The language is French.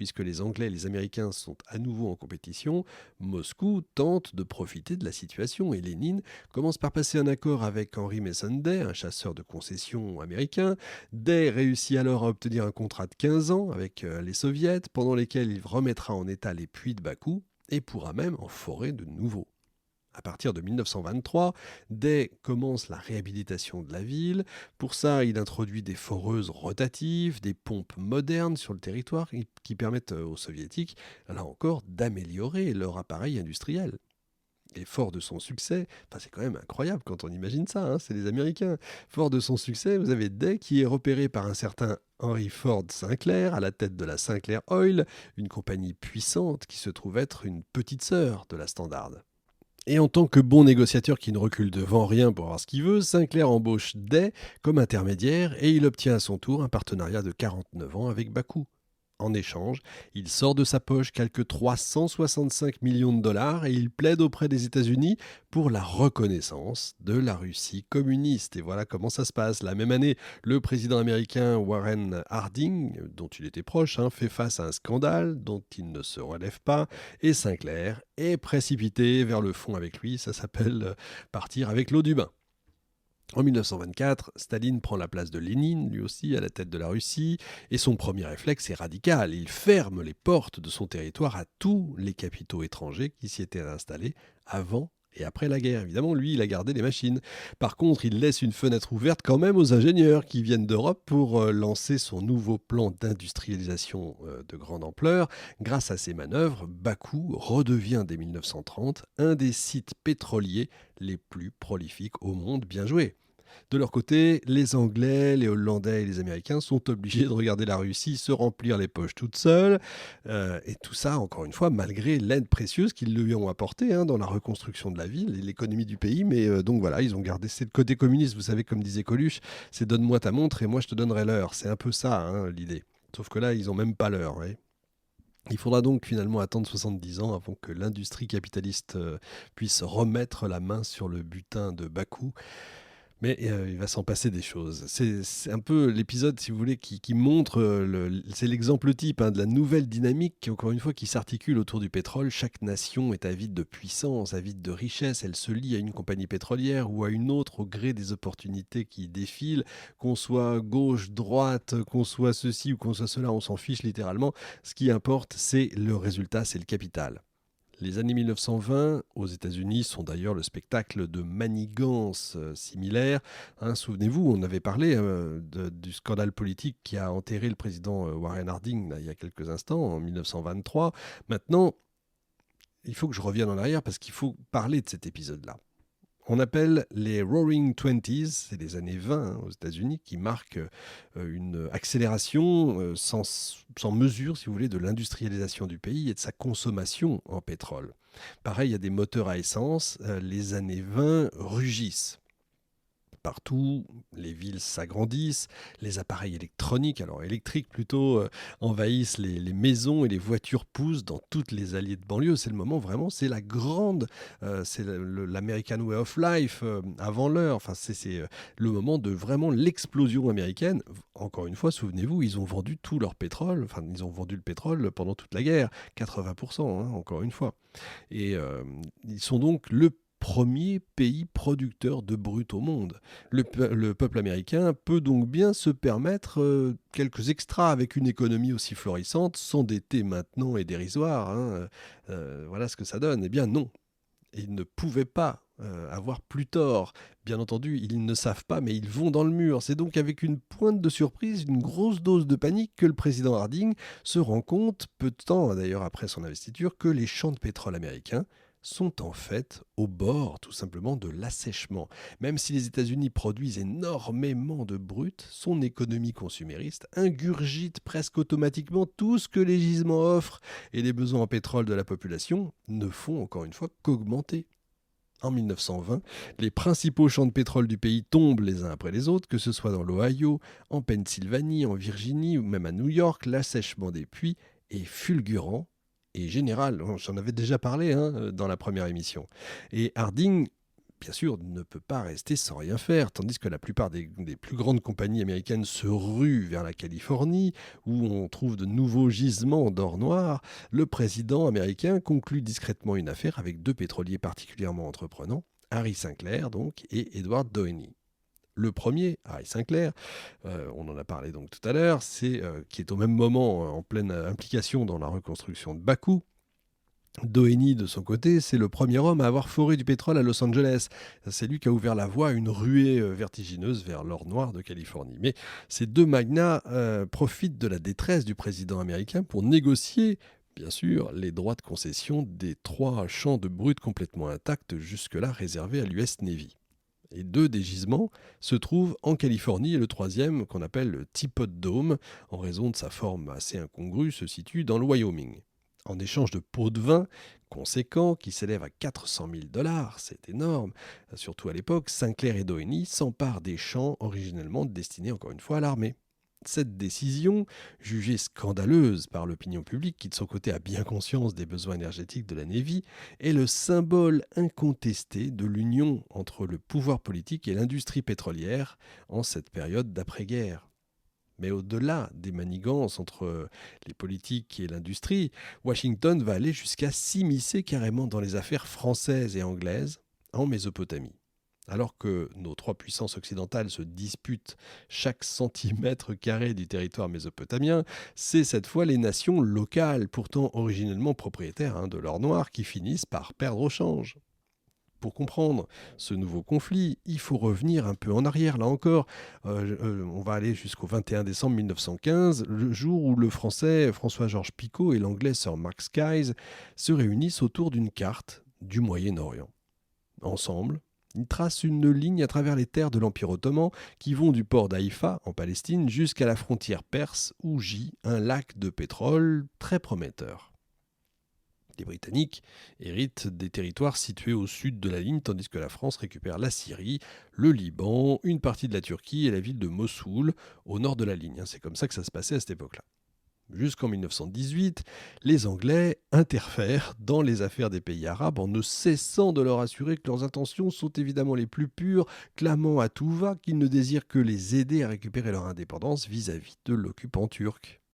puisque les Anglais et les Américains sont à nouveau en compétition, Moscou tente de profiter de la situation et Lénine commence par passer un accord avec Henry Mason Day, un chasseur de concessions américain. Day réussit alors à obtenir un contrat de 15 ans avec les soviets, pendant lesquels il remettra en état les puits de Bakou et pourra même en forer de nouveaux. À partir de 1923, Day commence la réhabilitation de la ville. Pour ça, il introduit des foreuses rotatives, des pompes modernes sur le territoire qui permettent aux soviétiques, là encore, d'améliorer leur appareil industriel. Et fort de son succès, c'est quand même incroyable quand on imagine ça, hein, c'est les Américains. Fort de son succès, vous avez Day qui est repéré par un certain Henry Ford Sinclair à la tête de la Sinclair Oil, une compagnie puissante qui se trouve être une petite sœur de la Standard. Et en tant que bon négociateur qui ne recule devant rien pour avoir ce qu'il veut, Sinclair embauche Day comme intermédiaire et il obtient à son tour un partenariat de 49 ans avec Bakou. En échange, il sort de sa poche quelques 365 millions de dollars et il plaide auprès des États-Unis pour la reconnaissance de la Russie communiste. Et voilà comment ça se passe. La même année, le président américain Warren Harding, dont il était proche, fait face à un scandale dont il ne se relève pas et Sinclair est précipité vers le fond avec lui. Ça s'appelle partir avec l'eau du bain. En 1924, Staline prend la place de Lénine, lui aussi, à la tête de la Russie, et son premier réflexe est radical. Il ferme les portes de son territoire à tous les capitaux étrangers qui s'y étaient installés avant et après la guerre. Évidemment, lui, il a gardé les machines. Par contre, il laisse une fenêtre ouverte quand même aux ingénieurs qui viennent d'Europe pour lancer son nouveau plan d'industrialisation de grande ampleur. Grâce à ces manœuvres, Bakou redevient dès 1930 un des sites pétroliers les plus prolifiques au monde. Bien joué! De leur côté, les Anglais, les Hollandais et les Américains sont obligés de regarder la Russie se remplir les poches toute seule. Et tout ça, encore une fois, malgré l'aide précieuse qu'ils lui ont apportée dans la reconstruction de la ville et l'économie du pays. Mais donc voilà, ils ont gardé c'est le côté communiste. Vous savez, comme disait Coluche, c'est donne-moi ta montre et moi je te donnerai l'heure. C'est un peu ça l'idée. Sauf que là, ils n'ont même pas l'heure. Ouais. Il faudra donc finalement attendre 70 ans avant que l'industrie capitaliste puisse remettre la main sur le butin de Bakou. Mais il va s'en passer des choses. C'est un peu l'épisode, si vous voulez, qui montre, c'est l'exemple type de la nouvelle dynamique, qui, encore une fois, qui s'articule autour du pétrole. Chaque nation est avide de puissance, avide de richesse. Elle se lie à une compagnie pétrolière ou à une autre au gré des opportunités qui défilent. Qu'on soit gauche, droite, qu'on soit ceci ou qu'on soit cela, on s'en fiche littéralement. Ce qui importe, c'est le résultat, c'est le capital. Les années 1920 aux États-Unis sont d'ailleurs le spectacle de manigances similaires. Souvenez-vous, on avait parlé du scandale politique qui a enterré le président Warren Harding il y a quelques instants, en 1923. Maintenant, il faut que je revienne en arrière parce qu'il faut parler de cet épisode-là. On appelle les Roaring Twenties, c'est les années 20 aux États-Unis, qui marquent une accélération sans mesure, si vous voulez, de l'industrialisation du pays et de sa consommation en pétrole. Pareil, il y a des moteurs à essence, les années 20 rugissent. Partout, les villes s'agrandissent, les appareils électroniques, alors électriques plutôt, envahissent les maisons et les voitures poussent dans toutes les allées de banlieue. C'est le moment vraiment, c'est la grande, c'est l'American Way of Life avant l'heure. Enfin, c'est le moment de vraiment l'explosion américaine. Encore une fois, souvenez-vous, ils ont vendu tout leur pétrole, enfin ils ont vendu le pétrole pendant toute la guerre, 80%, encore une fois. Et ils sont donc le premier pays producteur de brut au monde. Le peuple américain peut donc bien se permettre quelques extras avec une économie aussi florissante. S'endetter maintenant est dérisoire. Voilà ce que ça donne. Eh bien non, ils ne pouvaient pas avoir plus tort. Bien entendu, ils ne savent pas, mais ils vont dans le mur. C'est donc avec une pointe de surprise, une grosse dose de panique que le président Harding se rend compte, peu de temps d'ailleurs après son investiture, que les champs de pétrole américains sont en fait au bord tout simplement de l'assèchement. Même si les États-Unis produisent énormément de brut, son économie consumériste ingurgite presque automatiquement tout ce que les gisements offrent et les besoins en pétrole de la population ne font encore une fois qu'augmenter. En 1920, les principaux champs de pétrole du pays tombent les uns après les autres, que ce soit dans l'Ohio, en Pennsylvanie, en Virginie ou même à New York. L'assèchement des puits est fulgurant et général. J'en avais déjà parlé dans la première émission. Et Harding, bien sûr, ne peut pas rester sans rien faire, tandis que la plupart des plus grandes compagnies américaines se ruent vers la Californie, où on trouve de nouveaux gisements d'or noir. Le président américain conclut discrètement une affaire avec deux pétroliers particulièrement entreprenants, Harry Sinclair donc et Edward Doheny. Le premier, Harry Sinclair, on en a parlé donc tout à l'heure, qui est au même moment en pleine implication dans la reconstruction de Bakou. Doheny, de son côté, c'est le premier homme à avoir foré du pétrole à Los Angeles. C'est lui qui a ouvert la voie à une ruée vertigineuse vers l'or noir de Californie. Mais ces deux magnats profitent de la détresse du président américain pour négocier, bien sûr, les droits de concession des 3 champs de brut complètement intacts jusque-là réservés à l'US Navy. Et 2 des gisements se trouvent en Californie et le troisième, qu'on appelle le Teapot Dome, en raison de sa forme assez incongrue, se situe dans le Wyoming. En échange de pots de vin conséquents qui s'élèvent à 400 000 $, c'est énorme, surtout à l'époque, Sinclair et Doheny s'emparent des champs originellement destinés encore une fois à l'armée. Cette décision, jugée scandaleuse par l'opinion publique qui de son côté a bien conscience des besoins énergétiques de la Navy, est le symbole incontesté de l'union entre le pouvoir politique et l'industrie pétrolière en cette période d'après-guerre. Mais au-delà des manigances entre les politiques et l'industrie, Washington va aller jusqu'à s'immiscer carrément dans les affaires françaises et anglaises en Mésopotamie. Alors que nos 3 puissances occidentales se disputent chaque centimètre carré du territoire mésopotamien, c'est cette fois les nations locales, pourtant originellement propriétaires de l'or noir, qui finissent par perdre au change. Pour comprendre ce nouveau conflit, il faut revenir un peu en arrière, là encore. On va aller jusqu'au 21 décembre 1915, le jour où le français François-Georges Picot et l'anglais Sir Mark Skies se réunissent autour d'une carte du Moyen-Orient. Ensemble, ils tracent une ligne à travers les terres de l'Empire ottoman qui vont du port d'Haïfa, en Palestine, jusqu'à la frontière perse où gît un lac de pétrole très prometteur. Les Britanniques héritent des territoires situés au sud de la ligne, tandis que la France récupère la Syrie, le Liban, une partie de la Turquie et la ville de Mossoul, au nord de la ligne. C'est comme ça que ça se passait à cette époque-là. Jusqu'en 1918, les Anglais interfèrent dans les affaires des pays arabes en ne cessant de leur assurer que leurs intentions sont évidemment les plus pures, clamant à tout va qu'ils ne désirent que les aider à récupérer leur indépendance vis-à-vis de l'occupant turc.